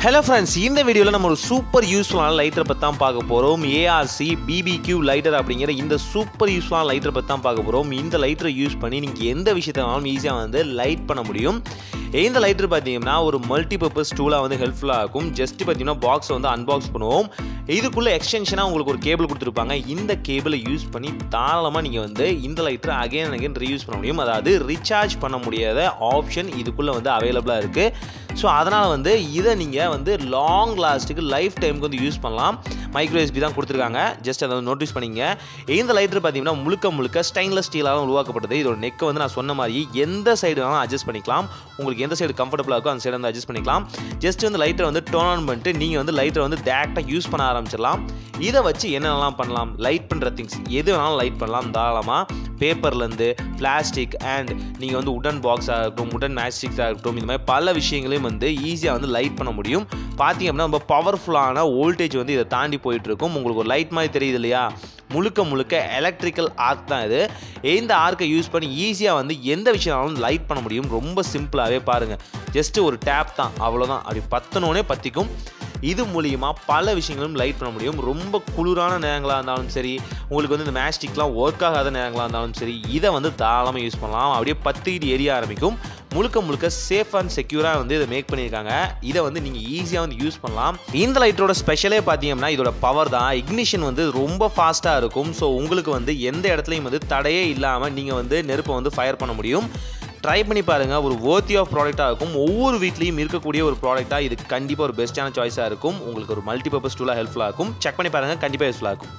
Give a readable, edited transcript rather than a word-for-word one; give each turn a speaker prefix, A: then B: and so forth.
A: Hello friends, இந்த வீடியோல நம்ம ஒரு சூப்பர் யூஸ்ஃபுல்லான லைட்டர் பத்தி தான் பார்க்க போறோம். ARC BBQ லைட்டர் அப்படிங்கிற இந்த சூப்பர் யூஸ்ஃபுல்லான லைட்டர் பத்தி தான் பார்க்க போறோம். இந்த லைட்டரை யூஸ் பண்ணி நீங்க எந்த விஷயத்தையும் ஈஸியா லைட் பண்ண முடியும். இந்த லைட்டர் பாத்தீங்கன்னா ஒரு மல்டி பர்பஸ் டூலா ஹெல்ப்ஃபுல்லா இருக்கும். ஜஸ்ட் பாத்தீங்கன்னா பாக்ஸ் அன்பாக்ஸ் பண்ணுவோம். இதுக்குள்ள எக்ஸ்டென்ஷனா உங்களுக்கு ஒரு கேபிள் கொடுத்திருப்பாங்க. இந்த கேபிளை யூஸ் பண்ணி தாராளமா நீங்க இந்த லைட்டரை அகைன் அண்ட் அகைன் ரீயூஸ் பண்ண முடியும். அதாவது ரீசார்ஜ் பண்ண முடியாத ஆப்ஷன் இதுக்குள்ள அவைலபிளா இருக்கு. ஸோ அதனால் இதை நீங்கள் லாங் லாஸ்ட்டுக்கு லைஃப் டைமுக்கு யூஸ் பண்ணலாம். மைக்ரோ எஸ்பி தான் கொடுத்துருக்காங்க. ஜஸ்ட் அதை நோட்டீஸ் பண்ணிங்க. இந்த லைட்டர் பார்த்தீங்கன்னா முழுக்க ஸ்டெயின்லெஸ் ஸ்டீலாக உருவாக்கப்பட்டது. இதோட நெக்கை நான் சொன்ன மாதிரி எந்த சைடு வேணாலும் அட்ஜஸ்ட் பண்ணிக்கலாம். உங்களுக்கு எந்த சைடு கம்ஃபர்டபுளாக இருக்கோ அந்த சைடு அட்ஜஸ்ட் பண்ணிக்கலாம். ஜஸ்ட் லைட்டரை டர்ன் ஆன் பண்ணிட்டு நீங்கள் லைட்டரை டேரெக்டாக யூஸ் பண்ண ஆரம்பிச்சிடலாம். இதை வச்சு என்னென்னலாம் பண்ணலாம், லைட் பண்ணுற திங்ஸ் எது வேணாலும் லைட் பண்ணலாம் தாராளமாக. பேப்பர்லேருந்து பிளாஸ்டிக் அண்ட் நீங்கள் உடன் பாக்ஸாக இருக்கட்டும், உடன் மேட்ச்ஸ்டிக்ஸாக இருக்கட்டும், இந்த மாதிரி பல விஷயங்களையும் ஈஸியாக லைட் பண்ண முடியும். பார்த்தீங்க அப்படின்னா ரொம்ப பவர்ஃபுல்லான வோல்டேஜ் இதை தாண்டி போயிட்டு இருக்கும். உங்களுக்கு ஒரு லைட் மாதிரி தெரியுது இல்லையா, முழுக்க எலக்ட்ரிக்கல் ஆர்க் தான் இது. இந்த ஆர்க்கை யூஸ் பண்ணி ஈஸியாக எந்த விஷயம்னாலும் லைட் பண்ண முடியும். ரொம்ப சிம்பிளாகவே பாருங்கள், ஜஸ்ட்டு ஒரு டேப் தான், அவ்வளோதான். அப்படி பற்றனோடனே பற்றிக்கும். இது மூலிமா பல விஷயங்களும் லைட் பண்ண முடியும். ரொம்ப குளிரான நேரங்களாக இருந்தாலும் சரி, உங்களுக்கு இந்த மேட்ச்ஸ்டிக்லாம் ஒர்க் ஆகாத நேரங்களாக இருந்தாலும் சரி, இதை தாராளமாக யூஸ் பண்ணலாம். அப்படியே பற்றிக்கிட்டு எரிய ஆரம்பிக்கும். முழுக்க சேஃப் அண்ட் செக்யூராக இதை மேக் பண்ணியிருக்காங்க. இதை நீங்கள் ஈஸியாக யூஸ் பண்ணலாம். இந்த லைட்டரோட ஸ்பெஷலே பார்த்தீங்கன்னா இதோட பவர் தான். இக்னிஷன் ரொம்ப ஃபாஸ்ட்டாக இருக்கும். ஸோ உங்களுக்கு எந்த இடத்துலையும் தடையே இல்லாமல் நீங்கள் நெருப்பை ஃபயர் பண்ண முடியும். ட்ரை பண்ணி பாருங்கள். ஒரு வொர்த்தி ஆஃப் ப்ராடக்டாக இருக்கும். ஒவ்வொரு வீட்லேயும் இருக்கக்கூடிய ஒரு ப்ராடக்டாக இது கண்டிப்பாக ஒரு பெஸ்ட்டான சாய்ஸாக இருக்கும். உங்களுக்கு ஒரு மல்டி பர்பஸ் டூலாக ஹெல்ப்ஃபுல்லாக இருக்கும். செக் பண்ணி பாருங்கள், கண்டிப்பாக யூஸ்ஃபுல்லாக இருக்கும்.